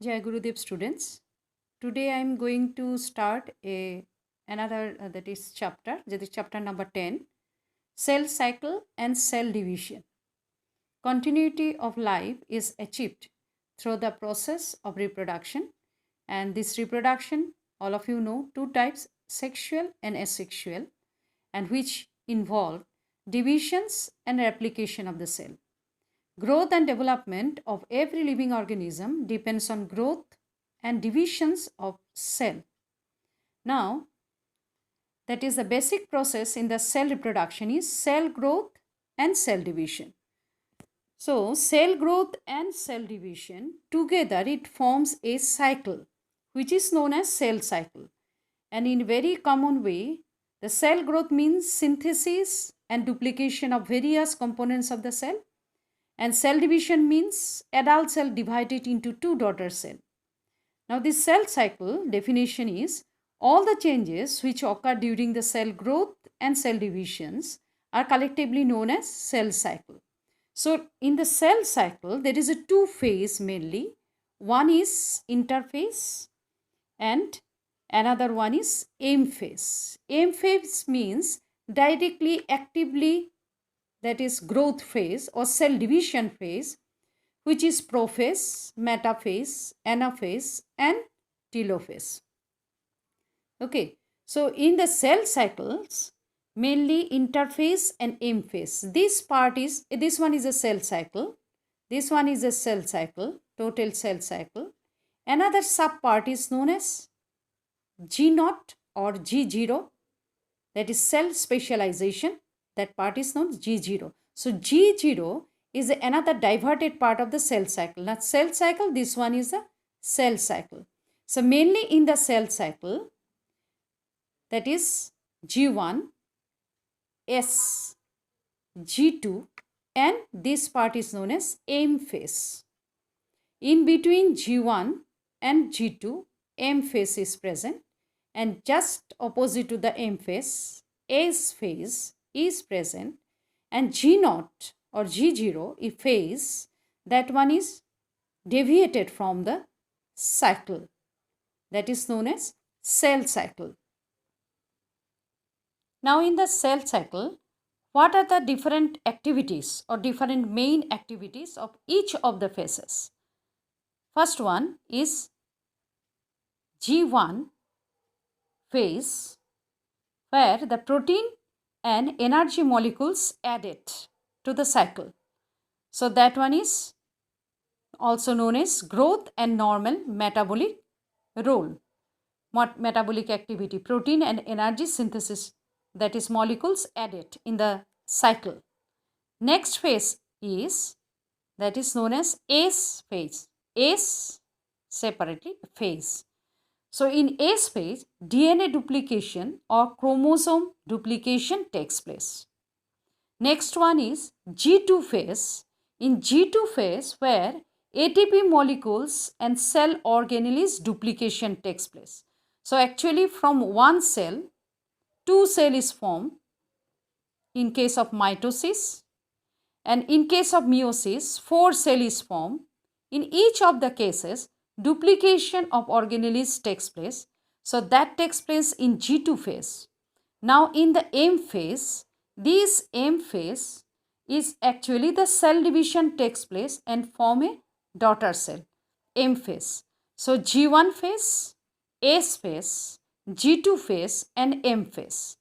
Jai Gurudev students. Today I am going to start another that is chapter number 10, cell cycle and cell division. Continuity of life is achieved through the process of reproduction, and this reproduction, all of you know, two types, sexual and asexual, and which involve divisions and replication of the cell. Growth and development of every living organism depends on growth and divisions of cell. Now, that is the basic process in the cell reproduction is cell growth and cell division. So, cell growth and cell division together it forms a cycle which is known as cell cycle. And in very common way, the cell growth means synthesis and duplication of various components of the cell, and cell division means adult cell divided into two daughter cells. Now, this cell cycle definition is all the changes which occur during the cell growth and cell divisions are collectively known as cell cycle. So, in the cell cycle, there is a two phase mainly. One is interphase and another one is M phase. M phase means directly, actively, that is growth phase or cell division phase, which is prophase, metaphase, anaphase, and telophase. Okay, so in the cell cycles, mainly interphase and M phase. This one is a cell cycle. This one is a cell cycle, total cell cycle. Another sub part is known as G0 or G0, that is cell specialization. That part is known as G0. So G0 is another diverted part of the cell cycle. Now cell cycle, this one is a cell cycle. So mainly in the cell cycle, that is G1, S, G2, and this part is known as M phase. In between G1 and G2, M phase is present, and just opposite to the M phase, S phase is present, and G0 or G0 is phase, that one is deviated from the cycle, that is known as cell cycle. Now in the cell cycle, what are the different activities or different main activities of each of the phases? First one is G1 phase, where the protein and energy molecules added to the cycle. So that one is also known as growth and normal metabolic role. Metabolic activity, protein and energy synthesis, that is molecules added in the cycle. Next phase is, that is known as S phase. S separately phase. So in S phase, DNA duplication or chromosome duplication takes place. Next one is G2 phase. In G2 phase, where ATP molecules and cell organelles duplication takes place. So actually from one cell, two cell is formed in case of mitosis, and in case of meiosis, four cell is formed. In each of the cases, duplication of organelles takes place. So that takes place in G2 phase. Now in the M phase, this M phase is actually the cell division takes place and form a daughter cell, M phase. So G1 phase, S phase, G2 phase and M phase.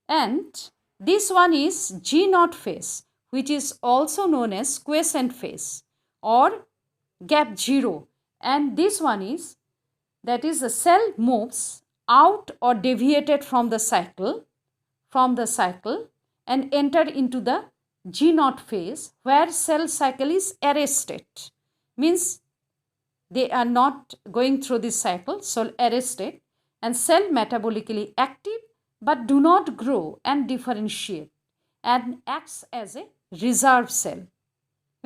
And this one is G0 phase, which is also known as quiescent phase or gap 0. And this one is, that is the cell moves out or deviated from the cycle and enter into the G0 phase, where cell cycle is arrested. Means they are not going through this cycle, so arrested, and cell metabolically active but do not grow and differentiate and acts as a reserve cell.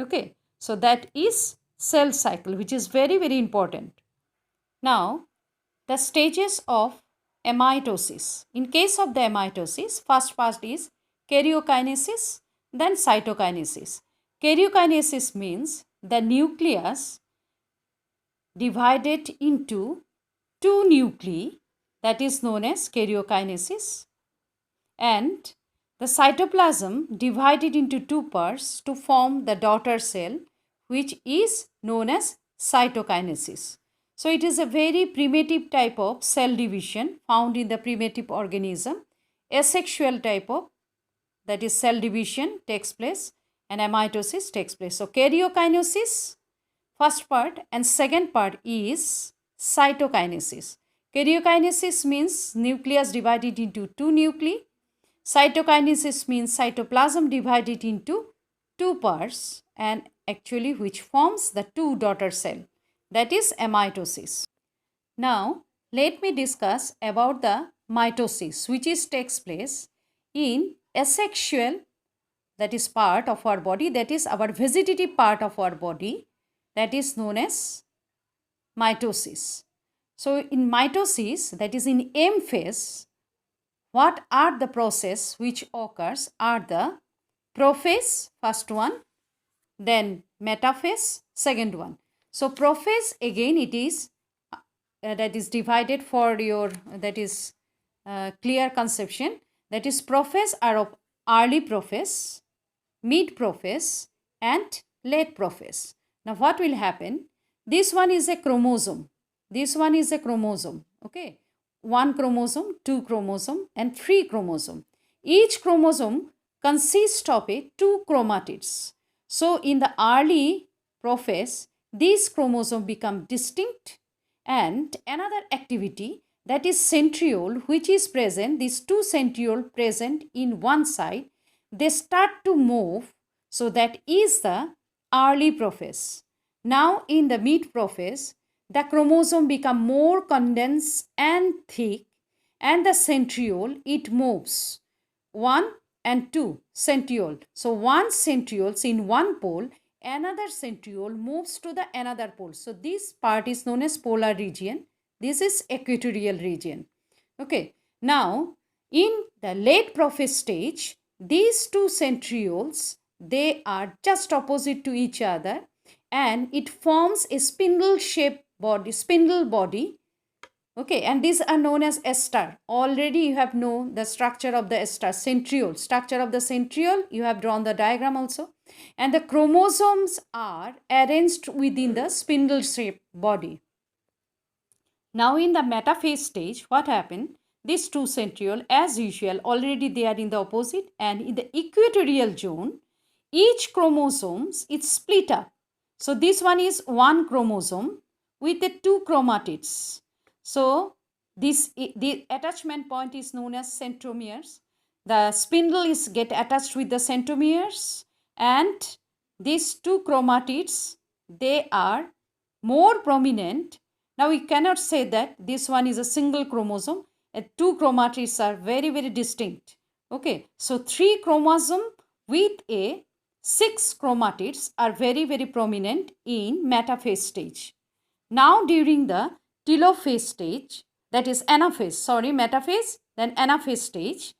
Okay, so that is cell cycle, which is very, very important. Now, the stages of amitosis. In case of the amitosis, first part is karyokinesis, then cytokinesis. Karyokinesis means the nucleus divided into two nuclei, that is known as karyokinesis, and the cytoplasm divided into two parts to form the daughter cell, which is known as cytokinesis. So it is a very primitive type of cell division found in the primitive organism. Asexual type of, that is, cell division takes place and mitosis takes place. So karyokinesis, first part, and second part is cytokinesis. Karyokinesis means nucleus divided into two nuclei. Cytokinesis means cytoplasm divided into two parts and actually which forms the two daughter cell, that is mitosis. Now let me discuss about the mitosis, which takes place in asexual, that is part of our body, that is our vegetative part of our body, that is known as mitosis. So in mitosis, that is in M phase, what are the process which occurs are the prophase, first one, then metaphase, second one. So prophase, again it is that is divided for your, that is clear conception, that is prophase are of early prophase, mid prophase and late prophase. Now what will happen? This one is a chromosome. This one is a chromosome. Okay. One chromosome, two chromosome and three chromosome. Each chromosome consists of two chromatids. So in the early prophase, these chromosomes become distinct, and another activity, that is centriole, which is present, these two centriole present in one side, they start to move. So that is the early prophase. Now in the mid prophase, the chromosome become more condensed and thick, and the centriole, it moves 1 and 2 centriole. So one centrioles in one pole, another centriole moves to the another pole. So this part is known as polar region. This is equatorial region. Okay. Now in the late prophase stage, these two centrioles, they are just opposite to each other, and it forms a spindle shaped body, spindle body. Okay, and these are known as ester. Already you have known the structure of the ester, centriole. Structure of the centriole, you have drawn the diagram also. And the chromosomes are arranged within the spindle shaped body. Now in the metaphase stage, what happened? These two centriole, as usual, already they are in the opposite, and in the equatorial zone, each chromosomes is split up. So this one is one chromosome with the two chromatids. So the attachment point is known as centromeres. The spindle is get attached with the centromeres, and these two chromatids, they are more prominent. Now we cannot say that this one is a single chromosome. Two chromatids are very, very distinct. Okay, so three chromosome with a 6 chromatids are very, very prominent in metaphase stage. Now during the telophase stage, that is anaphase, sorry, metaphase, then anaphase stage,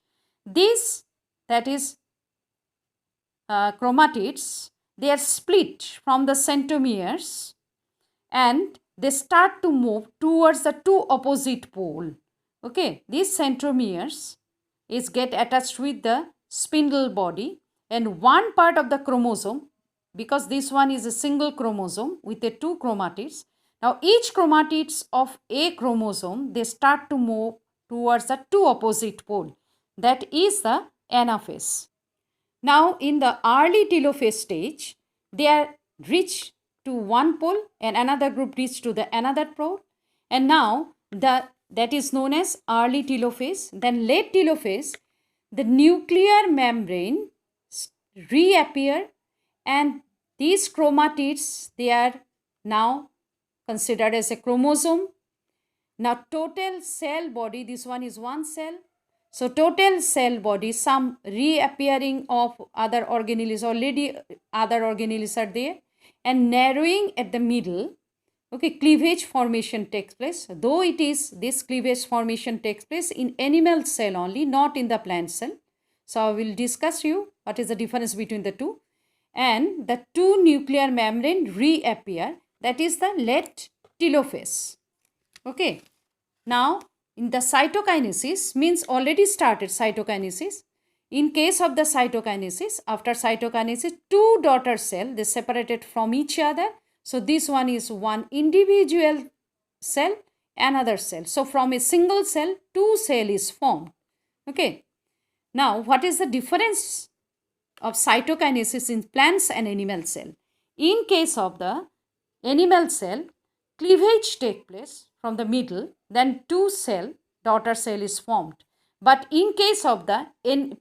this, that is chromatids, they are split from the centromeres and they start to move towards the two opposite pole. Okay, these centromeres is get attached with the spindle body, and one part of the chromosome, because this one is a single chromosome with the two chromatids. Now each chromatids of a chromosome, they start to move towards the two opposite pole. That is the anaphase. Now in the early telophase stage, they are reached to one pole and another group reached to the another pole, and now that is known as early telophase. Then late telophase, the nuclear membrane reappear, and these chromatids, they are now considered as a chromosome. Now total cell body, this one is one cell. So total cell body, some reappearing of other organelles, already other organelles are there, and narrowing at the middle. Okay, cleavage formation takes place. Though it is, this cleavage formation takes place in animal cell only, not in the plant cell. So I will discuss you what is the difference between the two. And the two nuclear membrane reappear, that is the late telophase. Okay. Now, in the cytokinesis means already started cytokinesis. In case of the cytokinesis, after cytokinesis, two daughter cell, they separated from each other. So this one is one individual cell, another cell. So from a single cell, two cell is formed. Okay. Now, what is the difference of cytokinesis in plants and animal cell? In case of the animal cell, cleavage takes place from the middle, then two cell, daughter cell is formed. But in case of the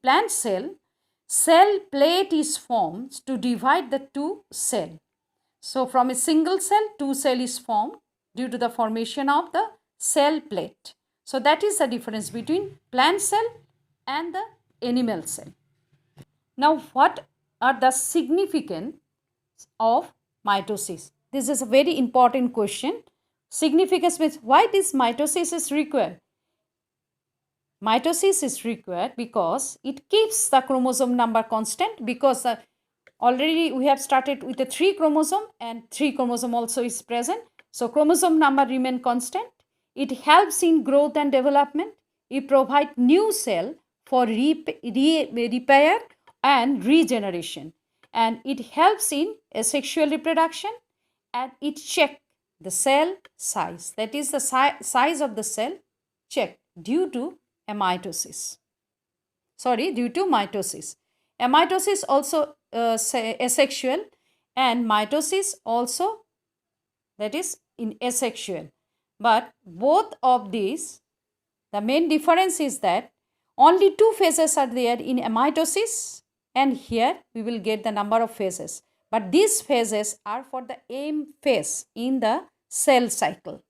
plant cell, cell plate is formed to divide the two cell. So from a single cell, two cell is formed due to the formation of the cell plate. So that is the difference between plant cell and the animal cell. Now, what are the significance of mitosis? This is a very important question. Significance means why this mitosis is required? Mitosis is required because it keeps the chromosome number constant, because already we have started with the 3 chromosome and 3 chromosome also is present. So chromosome number remain constant. It helps in growth and development. It provides new cell for repair and regeneration, and it helps in asexual reproduction, and it checks the cell size, that is the size of the cell checked due to mitosis. Mitosis also asexual, and mitosis also, that is in asexual. But both of these, the main difference is that only 2 phases are there in mitosis, and here we will get the number of phases. But these phases are for the M phase in the cell cycle.